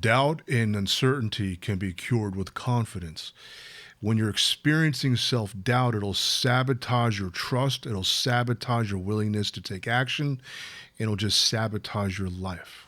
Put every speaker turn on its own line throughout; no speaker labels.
Doubt and uncertainty can be cured with confidence. When you're experiencing self doubt, it'll sabotage your trust, it'll sabotage your willingness to take action, it'll just sabotage your life.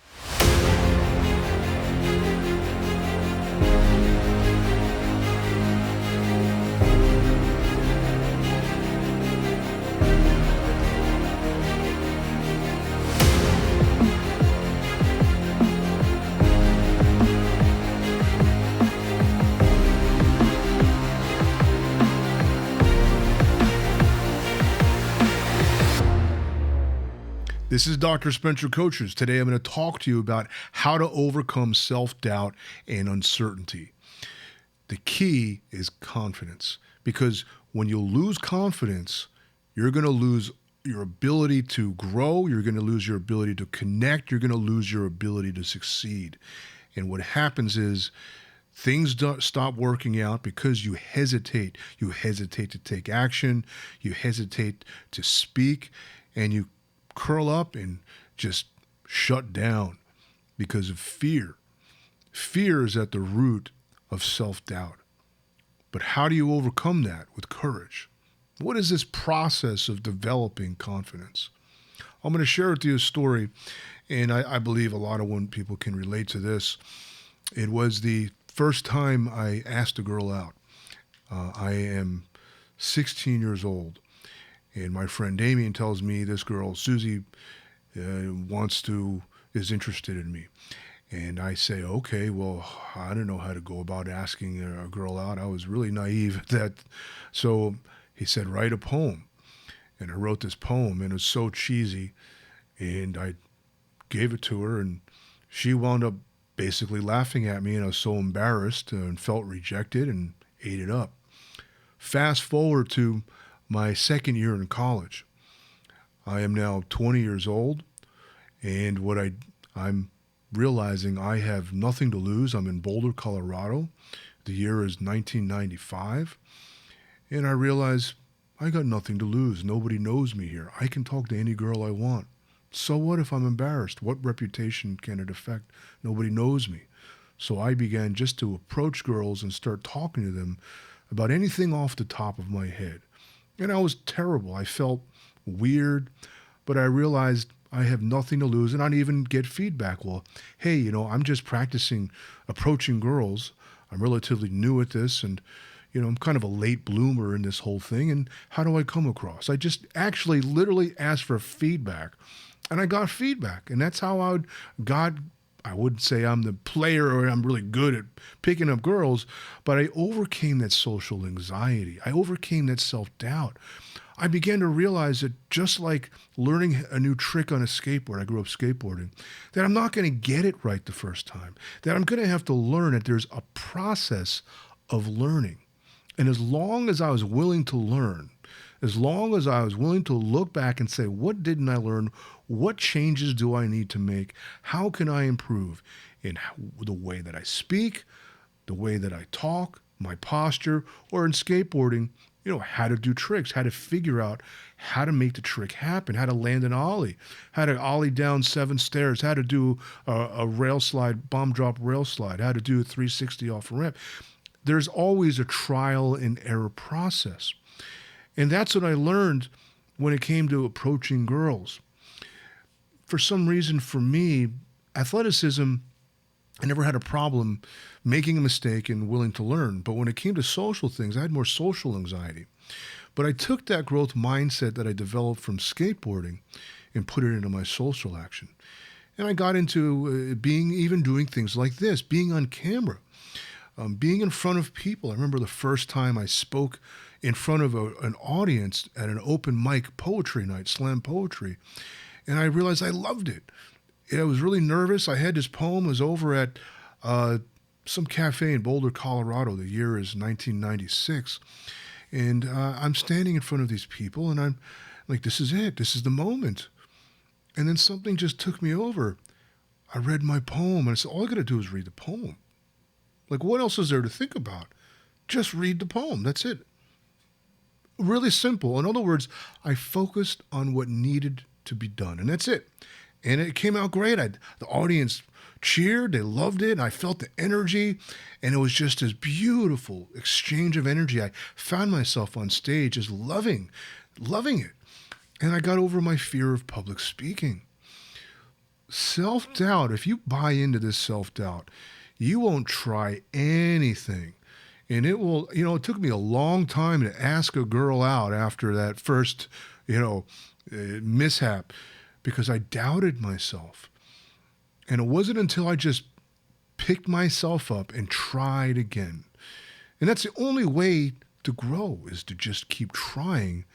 This is Dr. Spencer Coaches. Today I'm going to talk to you about how to overcome self-doubt and uncertainty. The key is confidence, because when you lose confidence, you're going to lose your ability to grow, you're going to lose your ability to connect, you're going to lose your ability to succeed. And what happens is things don't stop working out because you hesitate. You hesitate to take action, you hesitate to speak, and you curl up and just shut down because of fear. Fear is at the root of self-doubt. But how do you overcome that? With courage. What is this process of developing confidence? I'm going to share with you a story, and I believe a lot of people can relate to this. It was the first time I asked a girl out. I am 16 years old. And my friend Damien tells me this girl, Susie, is interested in me. And I say, okay, well, I don't know how to go about asking a girl out. I was really naive at that. So he said, write a poem. And I wrote this poem, and it was so cheesy. And I gave it to her, and she wound up basically laughing at me. And I was so embarrassed and felt rejected and ate it up. Fast forward to my second year in college. I am now 20 years old, and I'm realizing I have nothing to lose. I'm in Boulder, Colorado. The year is 1995, and I realize I got nothing to lose. Nobody knows me here. I can talk to any girl I want. So what if I'm embarrassed? What reputation can it affect? Nobody knows me. So I began just to approach girls and start talking to them about anything off the top of my head. And I was terrible. I felt weird, but I realized I have nothing to lose, and I'd even get feedback. Well, hey, I'm just practicing approaching girls. I'm relatively new at this, and, I'm kind of a late bloomer in this whole thing. And how do I come across? I just actually literally asked for feedback, and I got feedback. And that's how I wouldn't say I'm the player or I'm really good at picking up girls, but I overcame that social anxiety. I overcame that self-doubt. I began to realize that just like learning a new trick on a skateboard, I grew up skateboarding, that I'm not going to get it right the first time, that I'm going to have to learn it. There's a process of learning. And as long as I was willing to learn, as long as I was willing to look back and say, what didn't I learn? What changes do I need to make? How can I improve in the way that I speak, the way that I talk, my posture, or in skateboarding, how to do tricks, how to figure out how to make the trick happen, how to land an ollie, how to ollie down 7 stairs, how to do a rail slide, bomb drop rail slide, how to do a 360 off a ramp. There's always a trial and error process. And that's what I learned when it came to approaching girls. For some reason, for me, athleticism, I never had a problem making a mistake and willing to learn. But when it came to social things, I had more social anxiety. But I took that growth mindset that I developed from skateboarding and put it into my social action. And I got into doing things like this, being on camera, being in front of people. I remember the first time I spoke in front of an audience at an open mic poetry night, slam poetry. And I realized I loved it. I was really nervous. I had this poem. It was over at some cafe in Boulder, Colorado. The year is 1996. And I'm standing in front of these people, and I'm like, this is it. This is the moment. And then something just took me over. I read my poem, and I said, all I got to do is read the poem. Like, what else is there to think about? Just read the poem. That's it. Really simple. In other words, I focused on what needed to be done, and that's it. And it came out great. The audience cheered, they loved it, and I felt the energy, and it was just this beautiful exchange of energy. I found myself on stage just loving it. And I got over my fear of public speaking. Self-doubt, if you buy into this self-doubt, you won't try anything. And it will, it took me a long time to ask a girl out after that first, mishap because I doubted myself. And it wasn't until I just picked myself up and tried again. And that's the only way to grow is to just keep trying,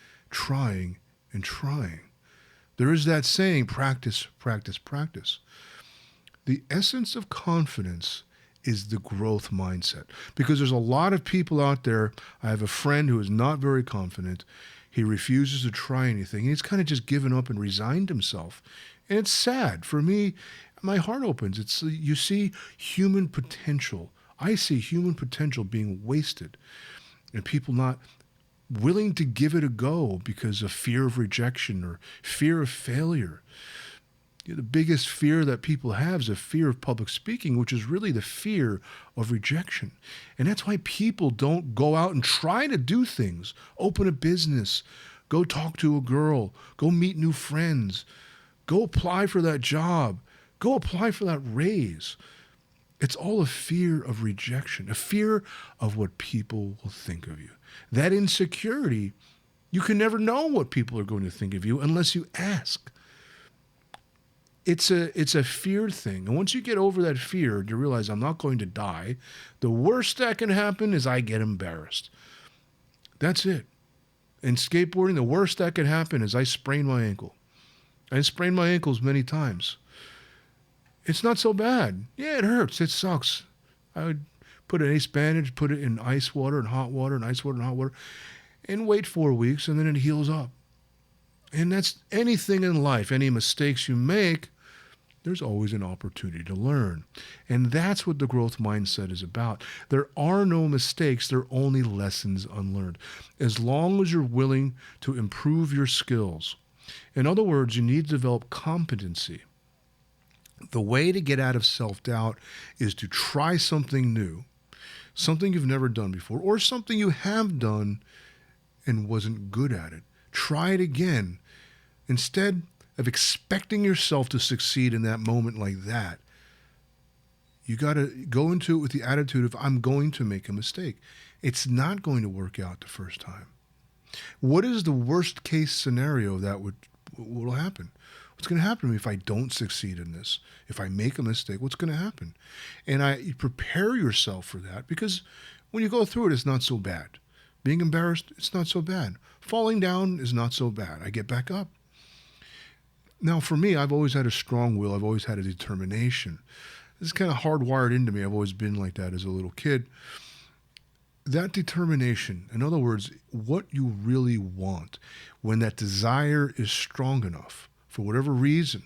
and trying. There is that saying, practice, practice, practice. The essence of confidence is the growth mindset. Because there's a lot of people out there. I have a friend who is not very confident. He refuses to try anything. He's kind of just given up and resigned himself. And it's sad. For me, my heart opens. You see human potential. I see human potential being wasted and people not willing to give it a go because of fear of rejection or fear of failure. The biggest fear that people have is a fear of public speaking, which is really the fear of rejection. And that's why people don't go out and try to do things, open a business, go talk to a girl, go meet new friends, go apply for that job, go apply for that raise. It's all a fear of rejection, a fear of what people will think of you. That insecurity, you can never know what people are going to think of you unless you ask. It's a fear thing. And once you get over that fear and you realize I'm not going to die, the worst that can happen is I get embarrassed. That's it. In skateboarding, the worst that can happen is I sprain my ankle. I sprained my ankles many times. It's not so bad. Yeah, it hurts. It sucks. I would put an ace bandage, put it in ice water and hot water and ice water and hot water, and wait 4 weeks, and then it heals up. And that's anything in life. Any mistakes you make, there's always an opportunity to learn. And that's what the growth mindset is about. There are no mistakes. There are only lessons unlearned. As long as you're willing to improve your skills. In other words, you need to develop competency. The way to get out of self-doubt is to try something new, something you've never done before, or something you have done and wasn't good at it. Try it again. Instead of expecting yourself to succeed in that moment like that, you got to go into it with the attitude of, I'm going to make a mistake. It's not going to work out the first time. What is the worst case scenario that will happen? What's going to happen to me if I don't succeed in this? If I make a mistake, what's going to happen? And you prepare yourself for that because when you go through it, it's not so bad. Being embarrassed, it's not so bad. Falling down is not so bad. I get back up. Now, for me, I've always had a strong will. I've always had a determination. This is kind of hardwired into me. I've always been like that as a little kid. That determination, in other words, what you really want, when that desire is strong enough, for whatever reason,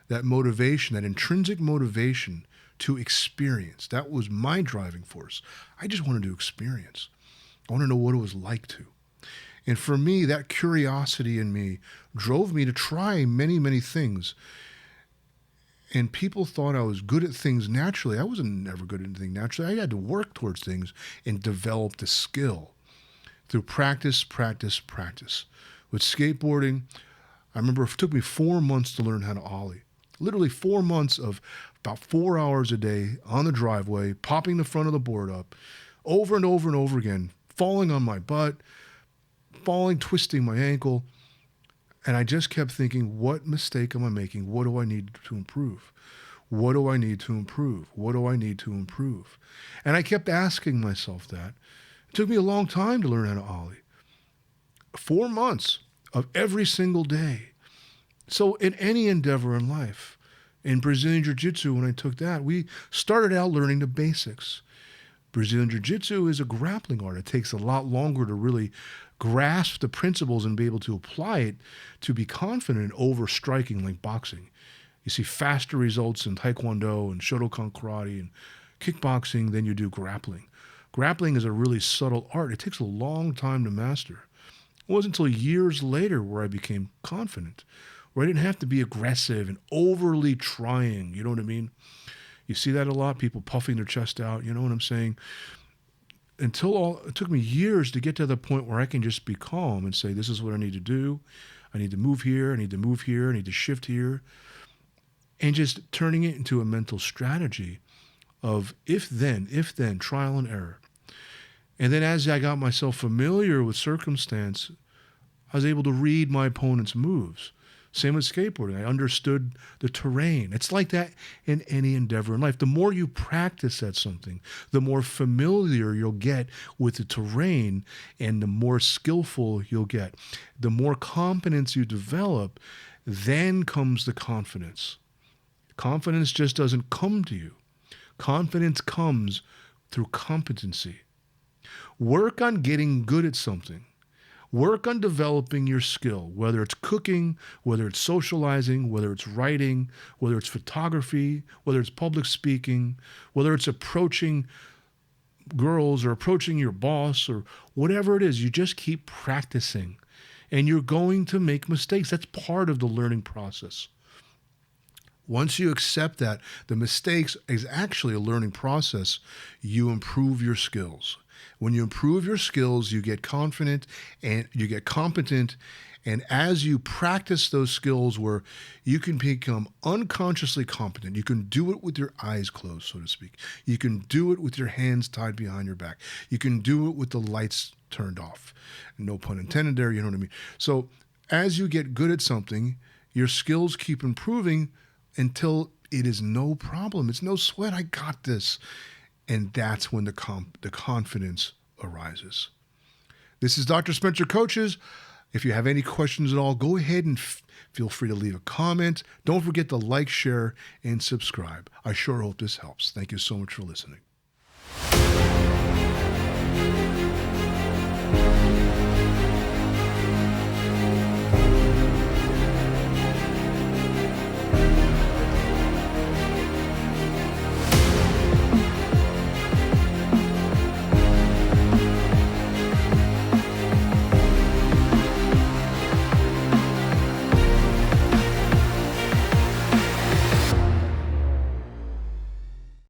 that motivation, that intrinsic motivation to experience, that was my driving force. I just wanted to experience. I want to know what it was like to. And for me, that curiosity in me drove me to try many, many things. And people thought I was good at things naturally. I wasn't never good at anything naturally. I had to work towards things and develop the skill through practice, practice, practice. With skateboarding, I remember it took me 4 months to learn how to ollie. Literally 4 months of about 4 hours a day on the driveway, popping the front of the board up over and over and over again, falling on my butt, falling, twisting my ankle. And I just kept thinking, what mistake am I making? What do I need to improve? What do I need to improve? What do I need to improve? And I kept asking myself that. It took me a long time to learn how to ollie. 4 months of every single day. So in any endeavor in life, in Brazilian Jiu-Jitsu, when I took that, we started out learning the basics. Brazilian Jiu-Jitsu is a grappling art. It takes a lot longer to really grasp the principles and be able to apply it to be confident in over-striking like boxing. You see faster results in Taekwondo and Shotokan karate and kickboxing than you do grappling. Grappling is a really subtle art. It takes a long time to master. It wasn't until years later where I became confident, where I didn't have to be aggressive and overly trying, you know what I mean? You see that a lot, people puffing their chest out. You know what I'm saying? It took me years to get to the point where I can just be calm and say, this is what I need to do. I need to move here. I need to move here. I need to shift here. And just turning it into a mental strategy of if then, trial and error. And then as I got myself familiar with circumstance, I was able to read my opponent's moves. Same with skateboarding. I understood the terrain. It's like that in any endeavor in life. The more you practice at something, the more familiar you'll get with the terrain and the more skillful you'll get. The more competence you develop, then comes the confidence. Confidence just doesn't come to you. Confidence comes through competency. Work on getting good at something. Work on developing your skill, whether it's cooking, whether it's socializing, whether it's writing, whether it's photography, whether it's public speaking, whether it's approaching girls or approaching your boss or whatever it is. You just keep practicing and you're going to make mistakes. That's part of the learning process. Once you accept that the mistakes is actually a learning process, you improve your skills. When you improve your skills, you get confident and you get competent. And as you practice those skills where you can become unconsciously competent, you can do it with your eyes closed, so to speak. You can do it with your hands tied behind your back. You can do it with the lights turned off. No pun intended there, you know what I mean? So as you get good at something, your skills keep improving until it is no problem. It's no sweat. I got this. And that's when the confidence arises. This is Dr. Spencer Coaches. If you have any questions at all, go ahead and feel free to leave a comment. Don't forget to like, share, and subscribe. I sure hope this helps. Thank you so much for listening.